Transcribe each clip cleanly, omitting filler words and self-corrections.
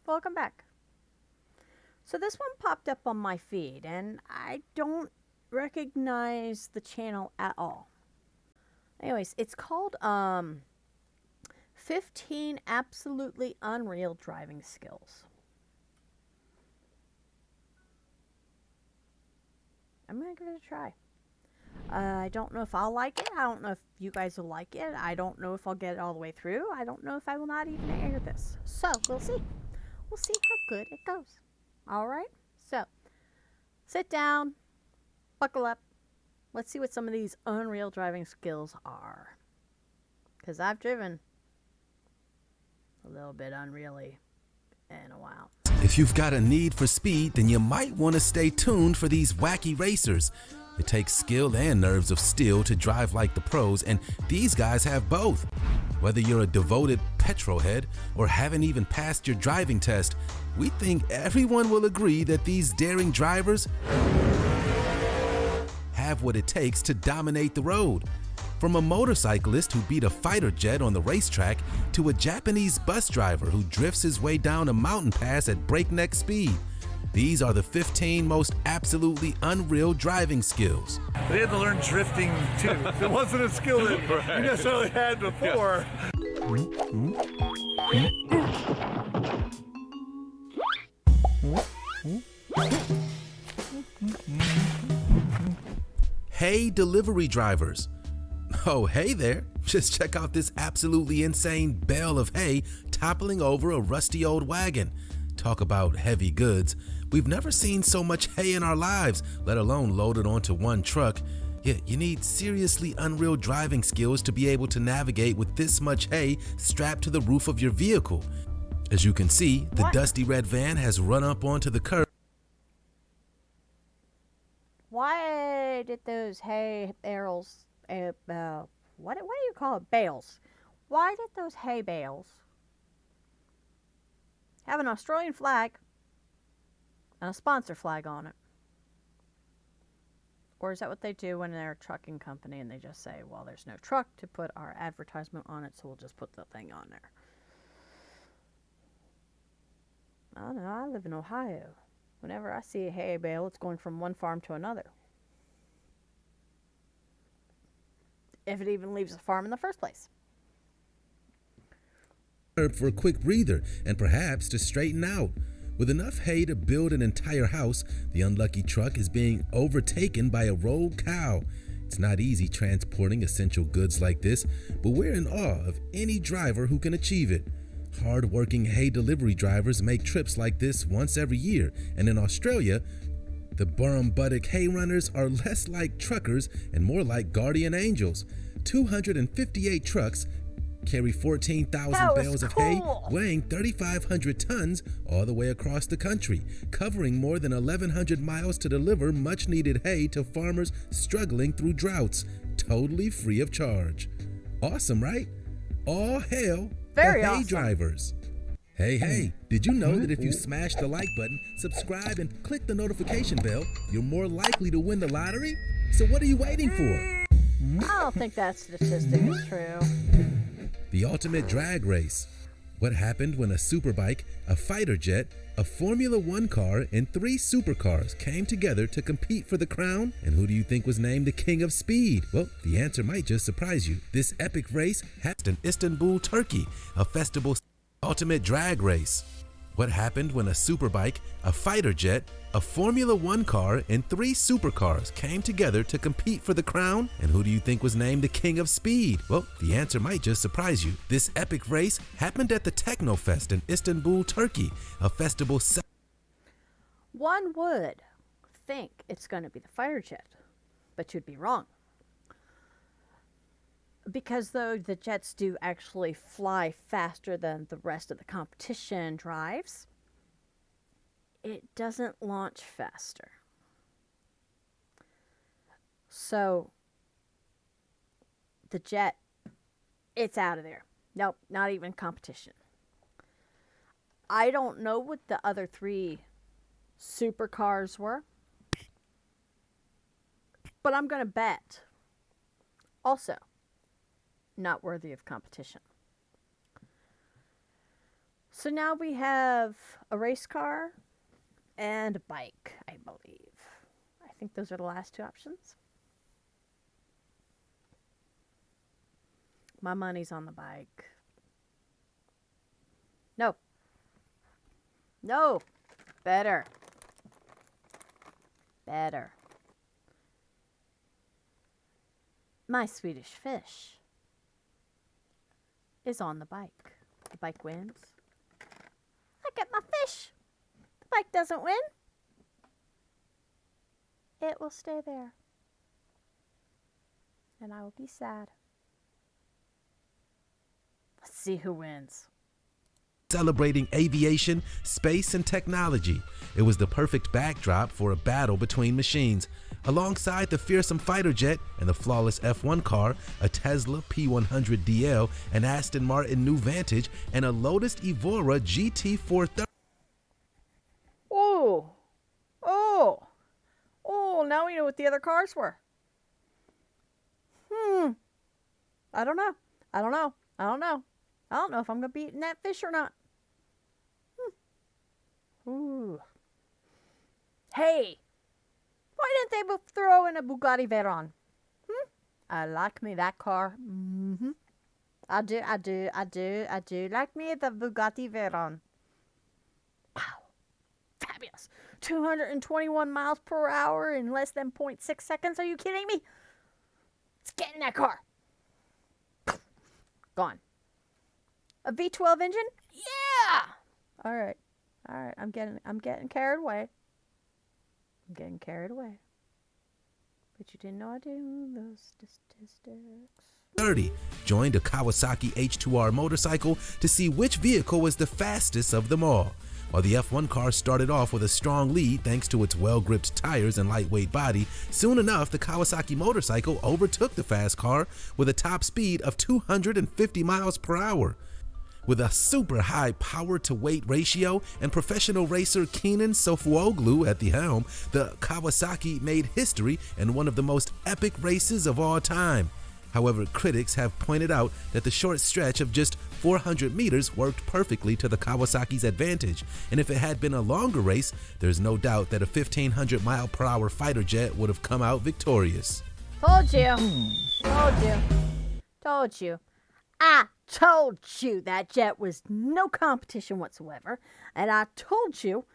welcome back. So this one popped up on my feed, and I don't recognize the channel at all. Anyways, it's called 15 Absolutely Unreal Driving Skills. I'm going to give it a try. I don't know if I'll like it. I don't know if you guys will like it. I don't know if I'll get it all the way through. I don't know if I will not even air this. So, we'll see. We'll see how good it goes. Alright? So, sit down, buckle up. Let's see what some of these unreal driving skills are. Because I've driven a little bit unreally in a while. If you've got a need for speed, then you might want to stay tuned for these wacky racers. It takes skill and nerves of steel to drive like the pros, and these guys have both. Whether you're a devoted petrol head or haven't even passed your driving test, we think everyone will agree that these daring drivers have what it takes to dominate the road. From a motorcyclist who beat a fighter jet on the racetrack to a Japanese bus driver who drifts his way down a mountain pass at breakneck speed. These are the 15 most absolutely unreal driving skills. They had to learn drifting too. It wasn't a skill that you necessarily had before. Hey, delivery drivers. Oh, hey there. Just check out this absolutely insane bale of hay toppling over a rusty old wagon. Talk about heavy goods. We've never seen so much hay in our lives, let alone loaded onto one truck. Yet you need seriously unreal driving skills to be able to navigate with this much hay strapped to the roof of your vehicle. As you can see, the dusty red van has run up onto the curb. Why did those hay barrels, what do you call it? Bales. Why did those hay bales have an Australian flag and a sponsor flag on it? Or is that what they do when they're a trucking company and they just say, well, there's no truck to put our advertisement on it, so we'll just put the thing on there? I don't know. I live in Ohio. Whenever I see a hay bale, it's going from one farm to another. If it even leaves the farm in the first place. For a quick breather and perhaps to straighten out. With enough hay to build an entire house, the unlucky truck is being overtaken by a rogue cow. It's not easy transporting essential goods like this, but we're in awe of any driver who can achieve it. Hard-working hay delivery drivers make trips like this once every year, and in Australia, the BARRICHELLO hay runners are less like truckers and more like guardian angels. 258 trucks carry 14,000 bales of hay weighing 3,500 tons all the way across the country, covering more than 1,100 miles to deliver much needed hay to farmers struggling through droughts, totally free of charge. Awesome, right? All hail the hay drivers. Hey, did you know that if you smash the like button, subscribe, and click the notification bell, you're more likely to win the lottery? So what are you waiting for? I don't think that statistic is true. The ultimate drag race. What happened when a superbike, a fighter jet, a Formula One car, and 3 supercars came together to compete for the crown? And who do you think was named the king of speed? Well, the answer might just surprise you. This epic race happened in Istanbul, Turkey, a festival ultimate drag race. What happened when a superbike, a fighter jet, a Formula One car, and 3 supercars came together to compete for the crown? And who do you think was named the king of speed? Well, the answer might just surprise you. This epic race happened at the Technofest in Istanbul, Turkey, a festival. One would think it's going to be the fighter jet, but you'd be wrong. Because though the jets do actually fly faster than the rest of the competition drives, it doesn't launch faster. So the jet, it's out of there. Nope, not even competition. I don't know what the other 3 supercars were, but I'm going to bet also not worthy of competition. So now we have a race car and a bike, I believe. I think those are the last two options. My money's on the bike. No. No. Better. Better. My Swedish Fish is on the bike. The bike wins. I get my fish. The bike doesn't win. It will stay there. And I will be sad. Let's see who wins. Celebrating aviation, space, and technology. It was the perfect backdrop for a battle between machines. Alongside the fearsome fighter jet and the flawless F1 car, a Tesla P100DL, an Aston Martin New Vantage, and a Lotus EVORA GT430. Oh, oh, oh, now we know what the other cars were. I don't know. I don't know. I don't know. I don't know if I'm going to be eating that fish or not. Ooh. Hey, why didn't they throw in a Bugatti Veyron? I like me that car. I do like me the Bugatti Veyron. Wow. Fabulous. 221 miles per hour in less than 0.6 seconds. Are you kidding me? Let's get in that car. Gone. A V12 engine? Yeah! All right. I'm getting carried away. I'm getting carried away. But you didn't know I do those statistics. 30 joined a Kawasaki H2R motorcycle to see which vehicle was the fastest of them all. While the F1 car started off with a strong lead thanks to its well-gripped tires and lightweight body, soon enough the Kawasaki motorcycle overtook the fast car with a top speed of 250 miles per hour. With a super high power-to-weight ratio and professional racer Kenan Sofuoglu at the helm, the Kawasaki made history in one of the most epic races of all time. However, critics have pointed out that the short stretch of just 400 meters worked perfectly to the Kawasaki's advantage, and if it had been a longer race, there's no doubt that a 1,500-mile-per-hour fighter jet would have come out victorious. Told you. Told you. Told you. I told you that jet was no competition whatsoever, and I told you,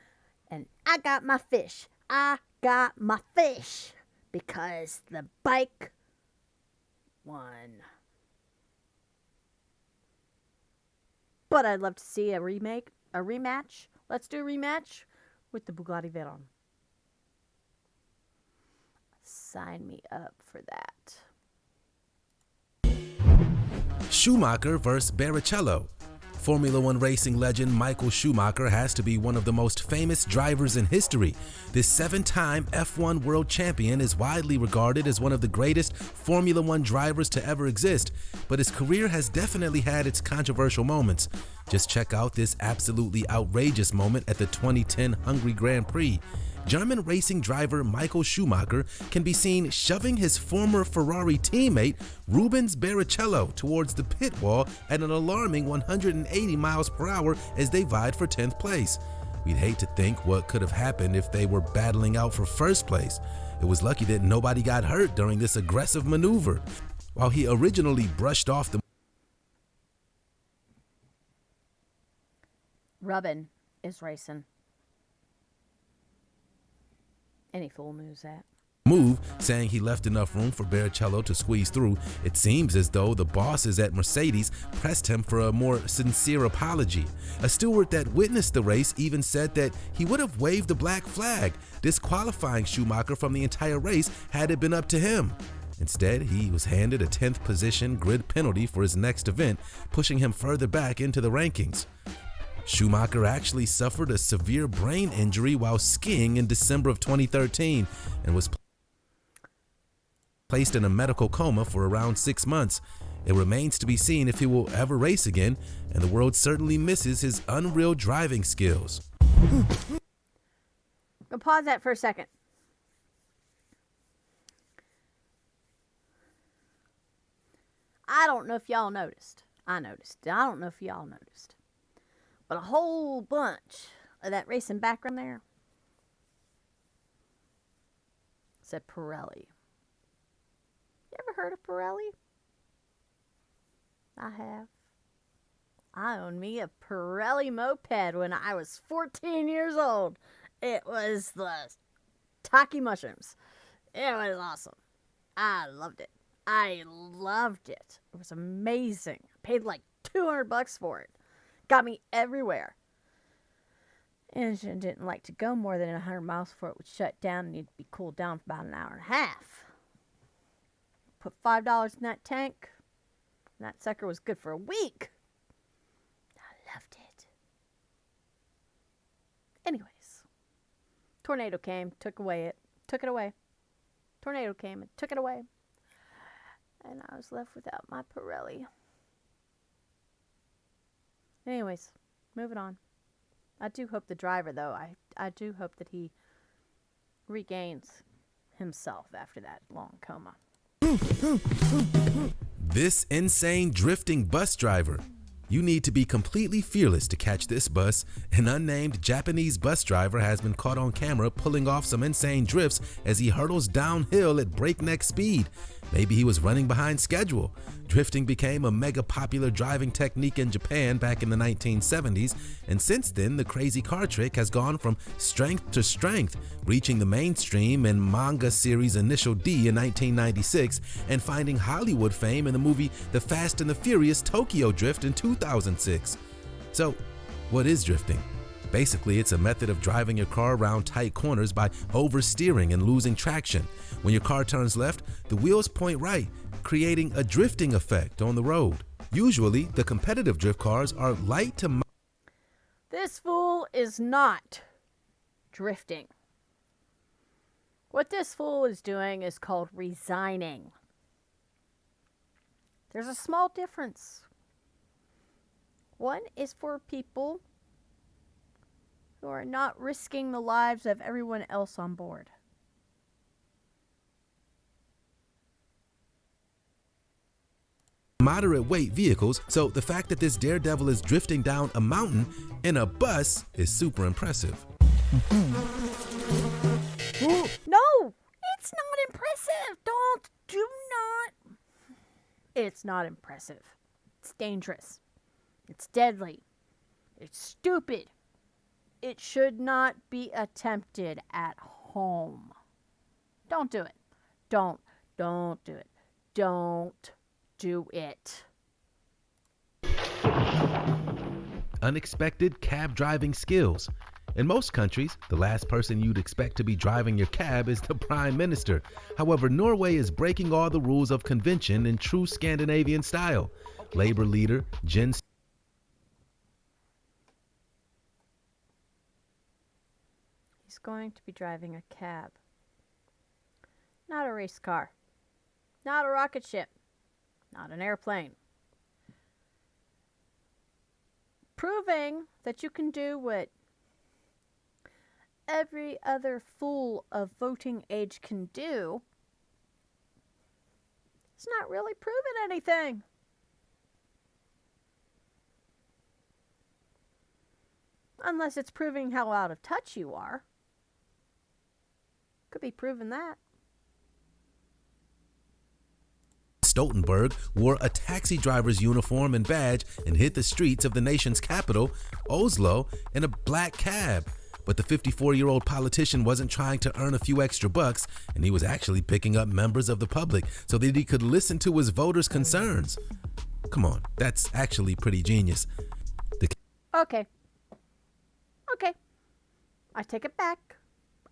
and I got my fish. I got my fish because the bike won. But I'd love to see a rematch. Let's do a rematch with the Bugatti Veyron. Sign me up for that. Schumacher vs. Barrichello. Formula One racing legend Michael Schumacher has to be one of the most famous drivers in history. This 7-time F1 world champion is widely regarded as one of the greatest Formula One drivers to ever exist, but his career has definitely had its controversial moments. Just check out this absolutely outrageous moment at the 2010 Hungary Grand Prix. German racing driver Michael Schumacher can be seen shoving his former Ferrari teammate Rubens Barrichello towards the pit wall at an alarming 180 miles per hour as they vied for 10th place. We'd hate to think what could have happened if they were battling out for first place. It was lucky that nobody got hurt during this aggressive maneuver. While he originally brushed off the Rubbin is racing. Any fool knows that. Move, saying he left enough room for Barrichello to squeeze through, it seems as though the bosses at Mercedes pressed him for a more sincere apology. A steward that witnessed the race even said that he would have waved the black flag, disqualifying Schumacher from the entire race had it been up to him. Instead, he was handed a 10th position grid penalty for his next event, pushing him further back into the rankings. Schumacher actually suffered a severe brain injury while skiing in December of 2013 and was placed in a medical coma for around 6 months. It remains to be seen if he will ever race again, and the world certainly misses his unreal driving skills. Go pause that for a second. I don't know if y'all noticed. I noticed. I don't know if y'all noticed. But a whole bunch of that racing background there said Pirelli. You ever heard of Pirelli? I have. I owned me a Pirelli moped when I was 14 years old. It was the Taki Mushrooms. It was awesome. I loved it. I loved it. It was amazing. Paid like $200 for it. Got me everywhere. Engine didn't like to go more than 100 miles before it would shut down and need to be cooled down for about an hour and a half. Put $5 in that tank, and that sucker was good for a week. I loved it. Anyways, tornado came, took it away. Tornado came and took it away. And I was left without my Pirelli. Anyways, moving on. I do hope the driver, though, I do hope that he regains himself after that long coma. This insane drifting bus driver. You need to be completely fearless to catch this bus. An unnamed Japanese bus driver has been caught on camera pulling off some insane drifts as he hurtles downhill at breakneck speed. Maybe he was running behind schedule. Drifting became a mega popular driving technique in Japan back in the 1970s, and since then the crazy car trick has gone from strength to strength, reaching the mainstream in manga series Initial D in 1996 and finding Hollywood fame in the movie The Fast and the Furious Tokyo Drift in 2006. So, what is drifting? Basically, it's a method of driving your car around tight corners by oversteering and losing traction. When your car turns left, the wheels point right, creating a drifting effect on the road. Usually, the competitive drift cars are light to This fool is not drifting. What this fool is doing is called resigning. There's a small difference. One is for people who are not risking the lives of everyone else on board. moderate weight vehicles, so the fact that this daredevil is drifting down a mountain in a bus is super impressive. No, it's not impressive. Do not. It's not impressive. It's dangerous. It's deadly. It's stupid. It should not be attempted at home. Don't do it. Don't do it. Don't do it. Unexpected cab driving skills. In most countries, the last person you'd expect to be driving your cab is the Prime Minister. However, Norway is breaking all the rules of convention in true Scandinavian style. Labor leader Jens He's going to be driving a cab. Not a race car. Not a rocket ship. Not an airplane. Proving that you can do what every other fool of voting age can do, it's not really proving anything. Unless it's proving how out of touch you are. Could be proving that. Stoltenberg wore a taxi driver's uniform and badge and hit the streets of the nation's capital, Oslo, in a black cab. But the 54-year-old politician wasn't trying to earn a few extra bucks, and he was actually picking up members of the public so that he could listen to his voters' concerns. Come on, that's actually pretty genius. Okay. I take it back.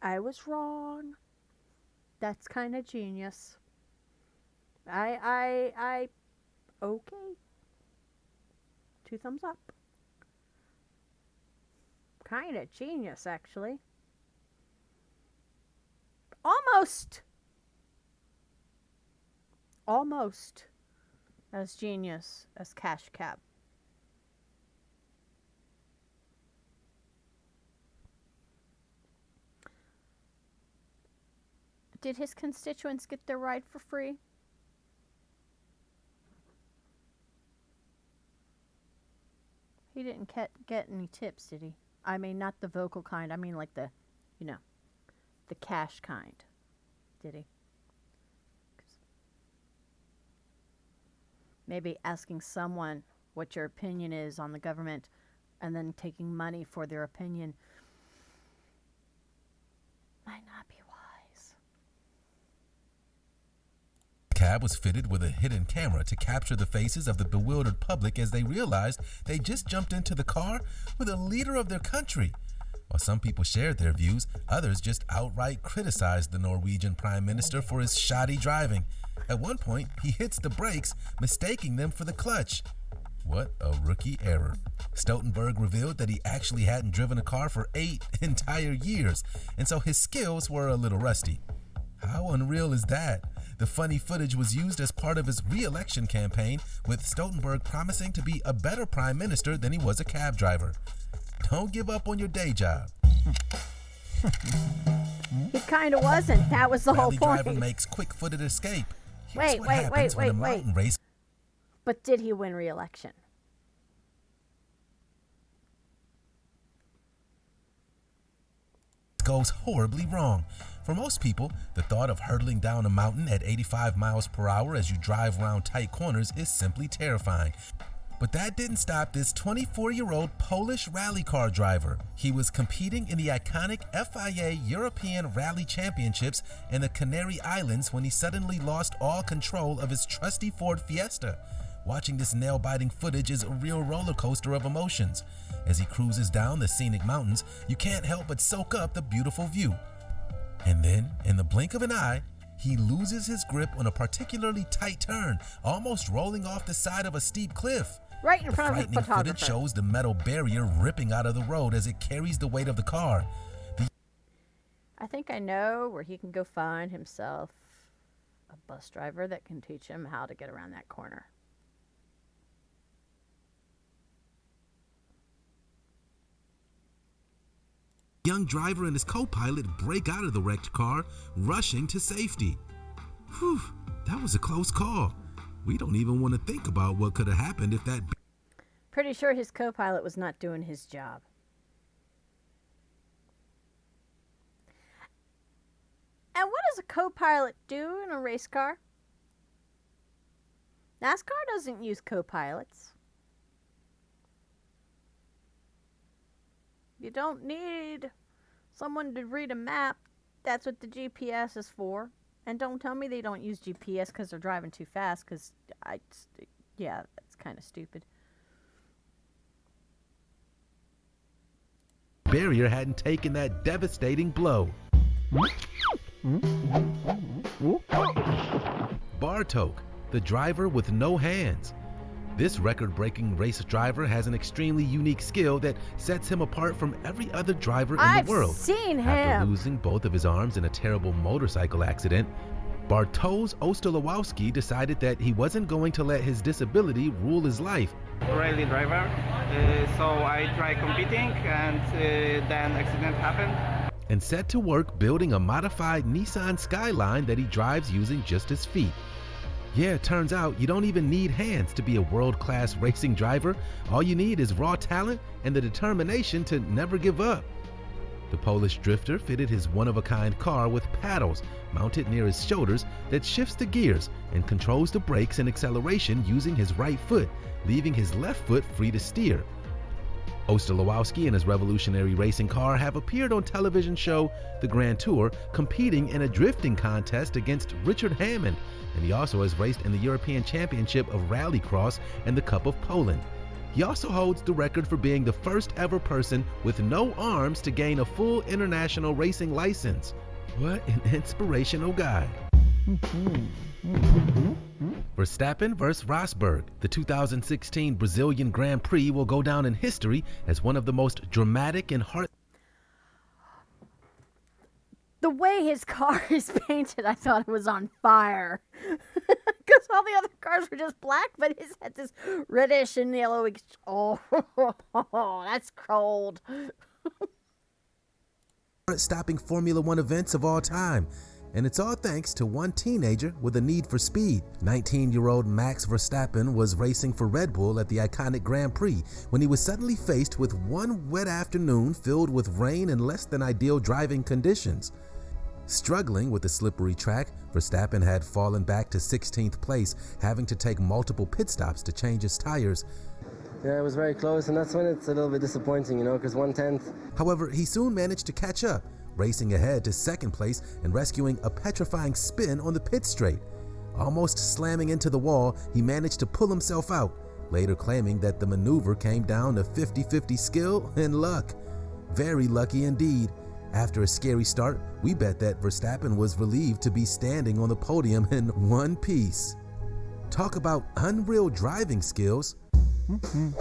I was wrong. That's kind of genius. Okay. 2 thumbs up. Kind of genius, actually. Almost as genius as Cash Cab. Did his constituents get their ride for free? He didn't get any tips, did he? I mean, not the vocal kind. I mean, like the, you know, the cash kind. Did he? Maybe asking someone what your opinion is on the government and then taking money for their opinion might not be wise. Cab was fitted with a hidden camera to capture the faces of the bewildered public as they realized they just jumped into the car with a leader of their country. While some people shared their views, others just outright criticized the Norwegian Prime Minister for his shoddy driving. At one point, he hits the brakes, mistaking them for the clutch. What a rookie error. Stoltenberg revealed that he actually hadn't driven a car for 8 entire years, and so his skills were a little rusty. How unreal is that? The funny footage was used as part of his re-election campaign, with Stoltenberg promising to be a better prime minister than he was a cab driver. Don't give up on your day job. He kind of wasn't. That was the whole Rally point. driver makes quick-footed escape. Here's Wait, what wait, happens wait, when a wait, mountain race But did he win re-election? goes horribly wrong. For most people, the thought of hurtling down a mountain at 85 miles per hour as you drive around tight corners is simply terrifying. But that didn't stop this 24-year-old Polish rally car driver. He was competing in the iconic FIA European Rally Championships in the Canary Islands when he suddenly lost all control of his trusty Ford Fiesta. Watching this nail-biting footage is a real roller coaster of emotions. As he cruises down the scenic mountains, you can't help but soak up the beautiful view. And then, in the blink of an eye, he loses his grip on a particularly tight turn, almost rolling off the side of a steep cliff. Right in The front of the frightening footage photographer. shows the metal barrier ripping out of the road as it carries the weight of the car. I think I know where he can go find himself a bus driver that can teach him how to get around that corner. The young driver and his co-pilot break out of the wrecked car, rushing to safety. Whew, that was a close call. We don't even want to think about what could have happened if that... Pretty sure his co-pilot was not doing his job. And what does a co-pilot do in a race car? NASCAR doesn't use co-pilots. You don't need someone to read a map. That's what the GPS is for. And don't tell me they don't use GPS because they're driving too fast, because yeah, that's kind of stupid. barrier hadn't taken that devastating blow. Bartok, the driver with no hands. This record-breaking race driver has an extremely unique skill that sets him apart from every other driver in the world. I've seen After him. losing both of his arms in a terrible motorcycle accident, Bartosz Ostolowski decided that he wasn't going to let his disability rule his life. Rally driver, so I tried competing, and then accident happened. And set to work building a modified Nissan SKYLINE that he drives using just his feet. Yeah, it turns out you don't even need hands to be a world-class racing driver. All you need is raw talent and the determination to never give up. The Polish drifter fitted his one-of-a-kind car with paddles mounted near his shoulders that shifts the gears and controls the brakes and acceleration using his right foot, leaving his left foot free to steer. Ostolowski and his revolutionary racing car have appeared on television show The Grand Tour, competing in a drifting contest against Richard Hammond, and he also has raced in the European Championship of Rallycross and the Cup of Poland. He also holds the record for being the first ever person with no arms to gain a full international racing license. What an inspirational guy. Verstappen vs. Rosberg. The 2016 Brazilian Grand Prix will go down in history as one of the most dramatic and heart... The way his car is painted, I thought it was on fire. Because all the other cars were just black, but his had this reddish and yellowy. Oh, that's cold. stopping Formula One events of all time. And it's all thanks to one teenager with a need for speed. 19-year-old Max Verstappen was racing for Red Bull at the iconic Grand Prix when he was suddenly faced with one wet afternoon filled with rain and less than ideal driving conditions. Struggling with the slippery track, Verstappen had fallen back to 16th place, having to take multiple pit stops to change his tires. Yeah, it was very close, and that's when it's a little bit disappointing, you know, because 1/10. However, he soon managed to catch up, racing ahead to second place and rescuing a petrifying spin on the pit straight. Almost slamming into the wall, he managed to pull himself out, later claiming that the maneuver came down to 50-50 skill and luck. Very lucky indeed. After a scary start, we bet that Verstappen was relieved to be standing on the podium in one piece. Talk about unreal driving skills.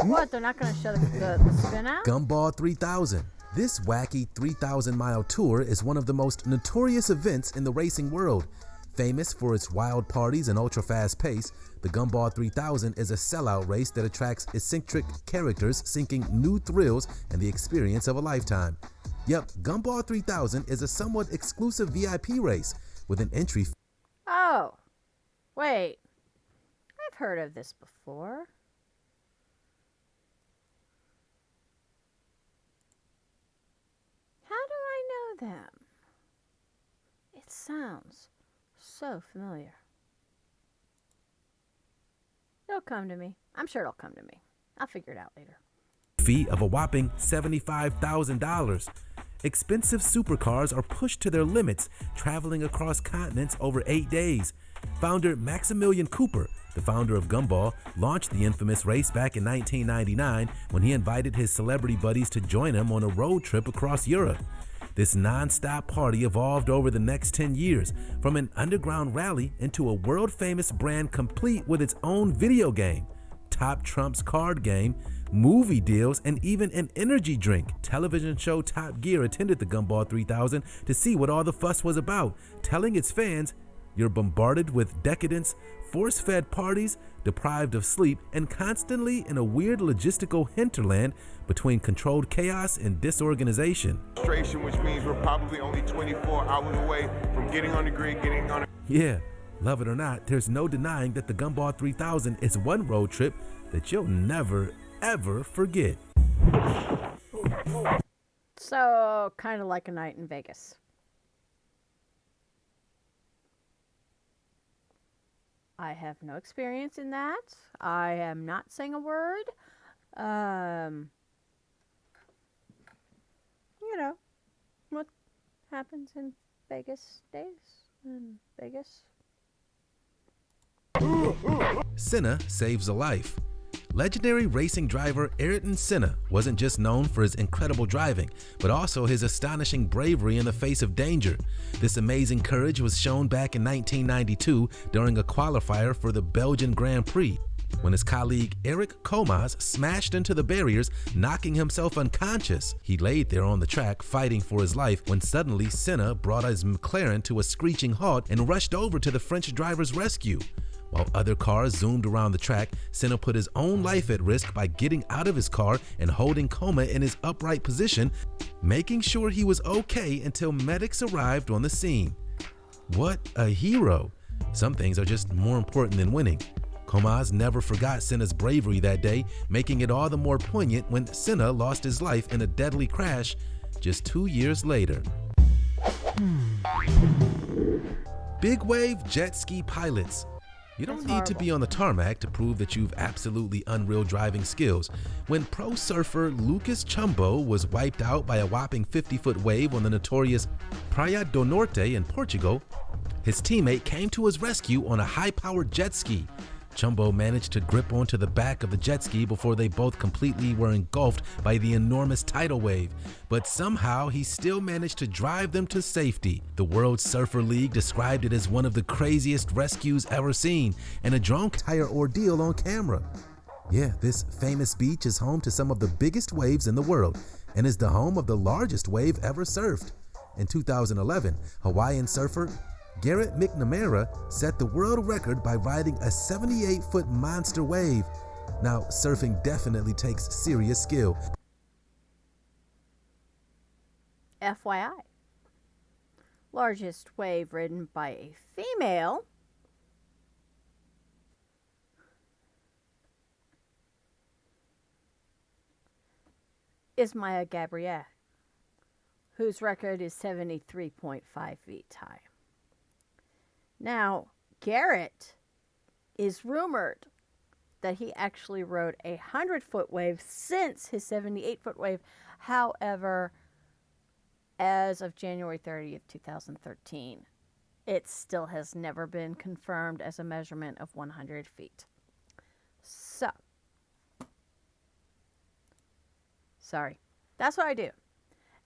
What, they're not going to show the spin out? Gumball 3000. This wacky 3,000-mile tour is one of the most notorious events in the racing world. Famous for its wild parties and ultra-fast pace, the Gumball 3000 is a sellout race that attracts eccentric characters seeking new thrills and the experience of a lifetime. Yep, Gumball 3000 is a somewhat exclusive VIP race with an entry fee. Oh, wait. I've heard of this before. How do I know them? It sounds so familiar. It'll come to me. I'm sure it'll come to me. I'll figure it out later. Fee of a whopping $75,000. Expensive supercars are pushed to their limits, traveling across continents over 8 days. Founder Maximilian Cooper, the founder of Gumball, launched the infamous race back in 1999 when he invited his celebrity buddies to join him on a road trip across Europe. This non-stop party evolved over the next 10 years, from an underground rally into a world-famous brand complete with its own video game, Top Trump's card game, movie deals, and even an energy drink. Television show Top Gear attended the Gumball 3000 to see what all the fuss was about, telling its fans, "You're bombarded with decadence, force-fed parties, deprived of sleep, and constantly in a weird logistical hinterland between controlled chaos and disorganization." Which means we're probably only 24 hours away from getting on the grid, getting on. Yeah, love it or not, there's no denying that the Gumball 3000 is one road trip that you'll never, ever forget. So, kind of like a night in Vegas. I have no experience in that. I am not saying a word. You know, what happens in Vegas stays in Vegas. Senna saves a life. Legendary racing driver Ayrton Senna wasn't just known for his incredible driving, but also his astonishing bravery in the face of danger. This amazing courage was shown back in 1992 during a qualifier for the Belgian Grand Prix, when his colleague Eric Komas smashed into the barriers, knocking himself unconscious. He laid there on the track fighting for his life when suddenly Senna brought his McLaren to a screeching halt and rushed over to the French driver's rescue. While other cars zoomed around the track, Senna put his own life at risk by getting out of his car and holding Coma in his upright position, making sure he was okay until medics arrived on the scene. What a hero! Some things are just more important than winning. Comas never forgot Senna's bravery that day, making it all the more poignant when Senna lost his life in a deadly crash just 2 years later. Big wave jet ski pilots. You don't need to be on the tarmac to prove that you've absolutely unreal driving skills. When pro surfer Lucas Chumbo was wiped out by a whopping 50-foot wave on the notorious Praia do Norte in Portugal, his teammate came to his rescue on a high-powered jet ski. Chumbo managed to grip onto the back of the jet ski before they both completely were engulfed by the enormous tidal wave, but somehow he still managed to drive them to safety. The World Surfer League described it as one of the craziest rescues ever seen, and a drone entire ordeal on camera. Yeah, this famous beach is home to some of the biggest waves in the world, and is the home of the largest wave ever surfed. In 2011, Hawaiian surfer Garrett McNamara set the world record by riding a 78-foot monster wave. Now, surfing definitely takes serious skill. FYI. Largest wave ridden by a female is Maya Gabrielle, whose record is 73.5 feet high. Now, Garrett is rumored that he actually rode a 100-foot wave since his 78-foot wave. However, as of January 30th, 2013, it still has never been confirmed as a measurement of 100 feet. So, sorry, that's what I do.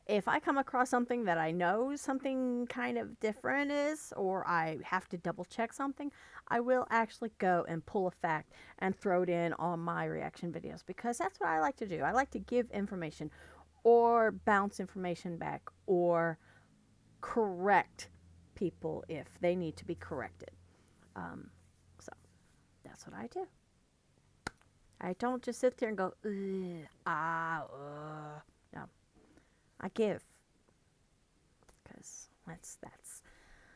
If I come across something that I know something kind of different is, or I have to double check something, I will actually go and pull a fact and throw it in on my reaction videos, because that's what I like to do. I like to give information or bounce information back or correct people if they need to be corrected. So that's what I do. I don't just sit there and go, no. I give,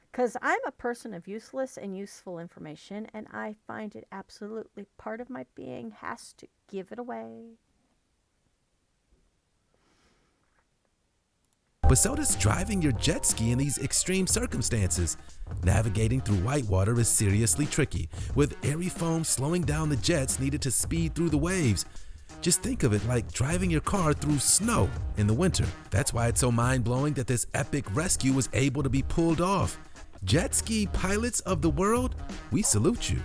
because I'm a person of useless and useful information, and I find it absolutely part of my being has to give it away. But so does driving your jet ski in these extreme circumstances. Navigating through whitewater is seriously tricky, with airy foam slowing down the jets needed to speed through the waves. Just think of it like driving your car through snow in the winter. That's why it's so mind-blowing that this epic rescue was able to be pulled off. Jet ski pilots of the world, we salute you.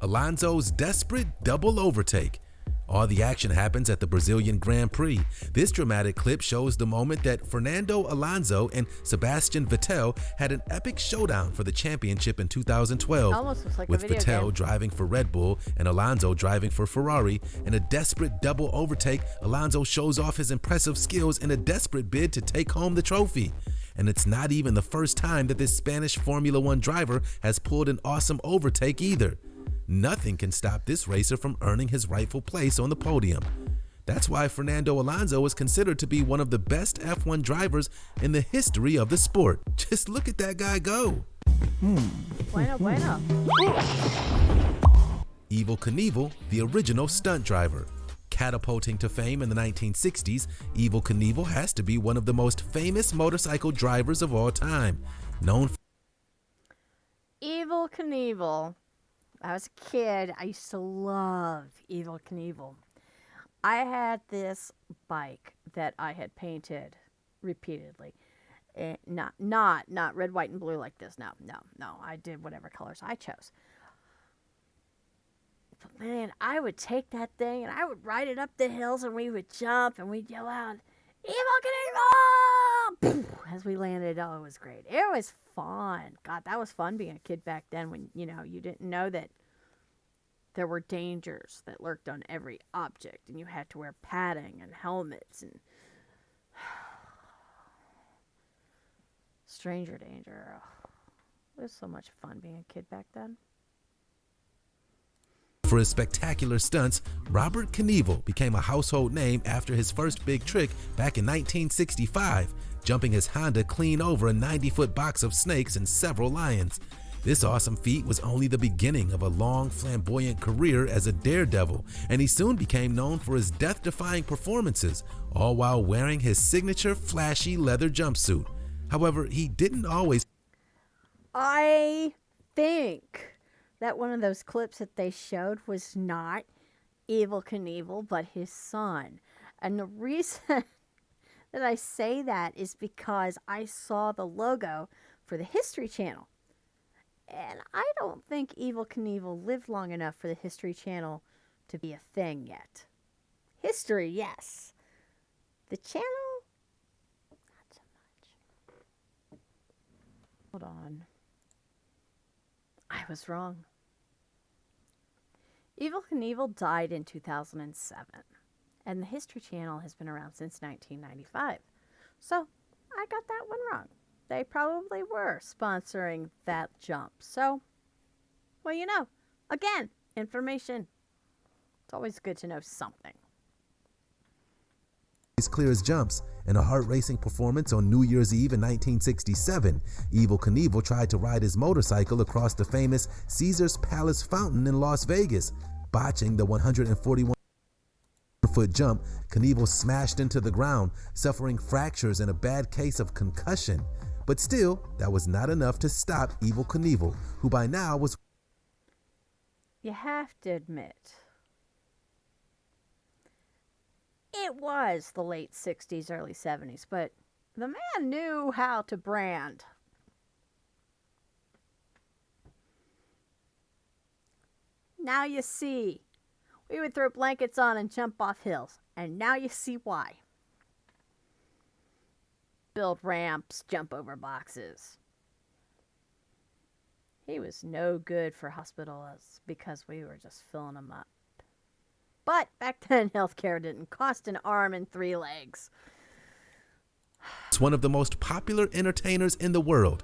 Alonso's desperate double overtake. All the action happens at the Brazilian Grand Prix. This dramatic clip shows the moment that Fernando Alonso and Sebastian Vettel had an epic showdown for the championship in 2012. Almost looks like with a video Vettel game. driving for Red Bull and Alonso driving for Ferrari. In a desperate double overtake, Alonso shows off his impressive skills in a desperate bid to take home the trophy. And it's not even the first time that this Spanish Formula One driver has pulled an awesome overtake either. Nothing can stop this racer from earning his rightful place on the podium. That's why Fernando Alonso is considered to be one of the best F1 drivers in the history of the sport. Just look at that guy go. Bueno, bueno. EVEL Knievel, the original stunt driver. Catapulting to fame in the 1960s, EVEL Knievel has to be one of the most famous motorcycle drivers of all time. Known for EVEL Knievel. I was a kid. I used to love EVEL Knievel. I had this bike that I had painted repeatedly. Not red, white, and blue like this. No. I did whatever colors I chose. But man, I would take that thing and I would ride it up the hills, and we would jump and we'd yell out, "EVEL Knievel!" as we landed. Oh, it was great. It was fun. God, that was fun being a kid back then, when, you know, you didn't know that there were dangers that lurked on every object, and you had to wear padding and helmets and stranger danger. Oh, it was so much fun being a kid back then. For his spectacular stunts, Robert Knievel became a household name after his first big trick back in 1965, jumping his Honda clean over a 90-foot box of snakes and several lions. This awesome feat was only the beginning of a long, flamboyant career as a daredevil, and he soon became known for his death-defying performances, all while wearing his signature flashy leather jumpsuit. However, he didn't always. I think that one of those clips that they showed was not EVEL Knievel, but his son. And the reason that I say that is because I saw the logo for the History Channel. And I don't think EVEL Knievel lived long enough for the History Channel to be a thing yet. History, yes. The channel, not so much. Hold on. I was wrong. EVEL Knievel died in 2007, and the History Channel has been around since 1995. So I got that one wrong. They probably were sponsoring that jump. So, well, you know, again, information. It's always good to know something. clear as jumps. In a heart-racing performance on New Year's Eve in 1967, Evel Knievel tried to ride his motorcycle across the famous Caesar's Palace fountain in Las Vegas. Botching the 141-foot jump, Knievel smashed into the ground, suffering fractures and a bad case of concussion. But still, that was not enough to stop Evel Knievel, who by now was... You have to admit, it was the late 60s, early 70s, but the man knew how to brand. Now you see. We would throw blankets on and jump off hills, and now you see why. Build ramps, jump over boxes. He was no good for hospitals because we were just filling them up. But back then, healthcare didn't cost an arm and 3 legs. It's one of the most popular entertainers in the world.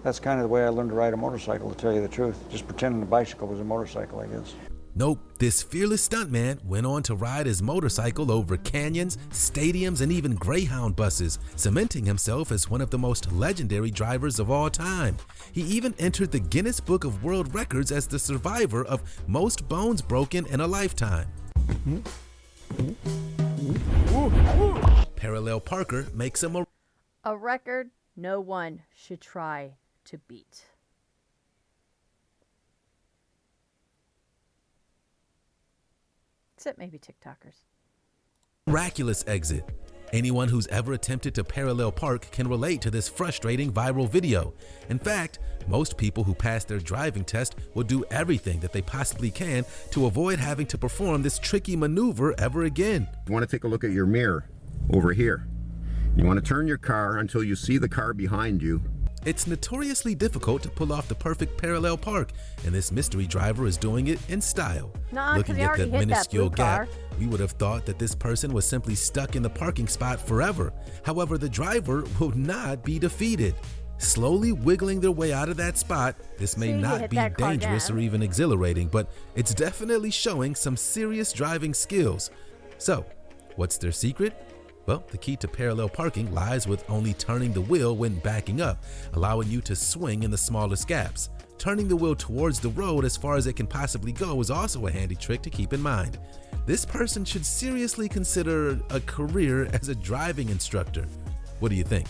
That's kind of the way I learned to ride a motorcycle, to tell you the truth. Just pretending the bicycle was a motorcycle, I guess. Nope, this fearless stuntman went on to ride his motorcycle over canyons, stadiums, and even Greyhound buses, cementing himself as one of the most legendary drivers of all time. He even entered the Guinness Book of World Records as the survivor of most bones broken in a lifetime. Parallel Parker makes him a record no one should try to beat. Except maybe TikTokers. Miraculous exit. Anyone who's ever attempted to parallel park can relate to this frustrating viral video. In fact, most people who pass their driving test will do everything that they possibly can to avoid having to perform this tricky maneuver ever again. You want to take a look at your mirror over here. You want to turn your car until you see the car behind you. It's notoriously difficult to pull off the perfect parallel park, and this mystery driver is doing it in style. Looking at the minuscule gap, we would have thought that this person was simply stuck in the parking spot forever. However, the driver will not be defeated. Slowly wiggling their way out of that spot, this may not be dangerous or even exhilarating, but it's definitely showing some serious driving skills. So, what's their secret? Well, the key to parallel parking lies with only turning the wheel when backing up, allowing you to swing in the smallest gaps. Turning the wheel towards the road as far as it can possibly go is also a handy trick to keep in mind. This person should seriously consider a career as a driving instructor. What do you think?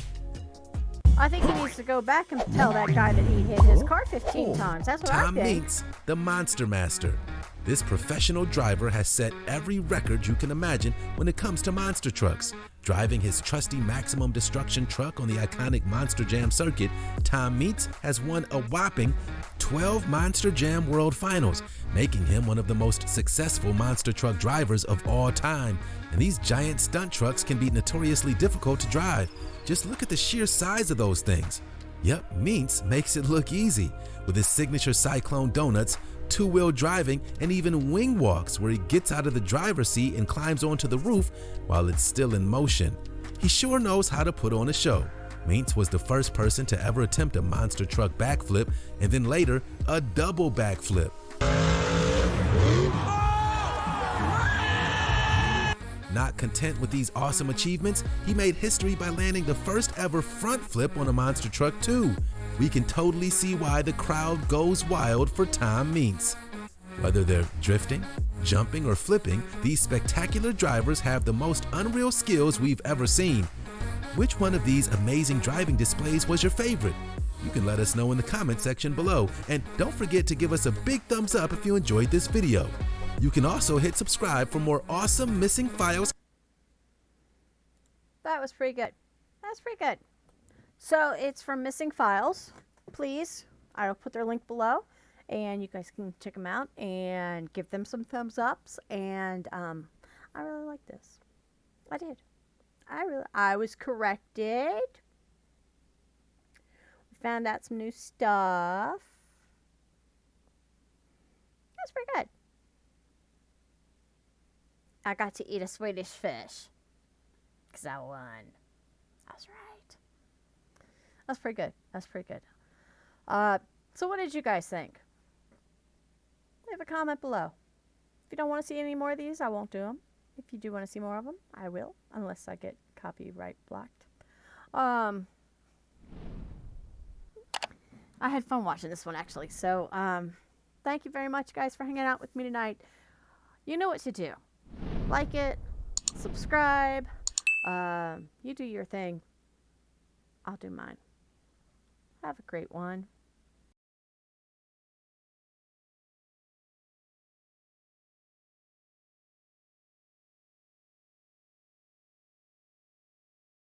I think he needs to go back and tell that guy that he hit his car 15 times. That's what I think. Tom Meents, the Monster Master. This professional driver has set every record you can imagine when it comes to monster trucks. Driving his trusty Maximum Destruction truck on the iconic Monster Jam circuit, Tom Meents has won a whopping 12 Monster Jam World Finals, making him one of the most successful monster truck drivers of all time. And these giant stunt trucks can be notoriously difficult to drive. Just look at the sheer size of those things. Yep, Meents makes it look easy with his signature Cyclone Donuts, two-wheel driving, and even wing walks where he gets out of the driver's seat and climbs onto the roof while it's still in motion. He sure knows how to put on a show. Meents was the first person to ever attempt a monster truck backflip and then later a double backflip. Not content with these awesome achievements, he made history by landing the first ever front flip on a monster truck too. We can totally see why the crowd goes wild for Tom Meents. Whether they're drifting, jumping, or flipping, these spectacular drivers have the most unreal skills we've ever seen. Which one of these amazing driving displays was your favorite? You can let us know in the comment section below, and don't forget to give us a big thumbs up if you enjoyed this video. You can also hit subscribe for more awesome missing files. That was pretty good. That's pretty good. So it's from Missing Files. Please, I'll put their link below, and you guys can check them out and give them some thumbs ups. And I really like this. I did. I was corrected. We found out some new stuff. That's pretty good. I got to eat a Swedish fish because I won. That's right. That's pretty good. That's pretty good. So what did you guys think? Leave a comment below. If you don't want to see any more of these, I won't do them. If you do want to see more of them, I will, unless I get copyright blocked. I had fun watching this one, actually. So, thank you very much, guys, for hanging out with me tonight. You know what to do. Like it, subscribe. You do your thing. I'll do mine. Have a great one.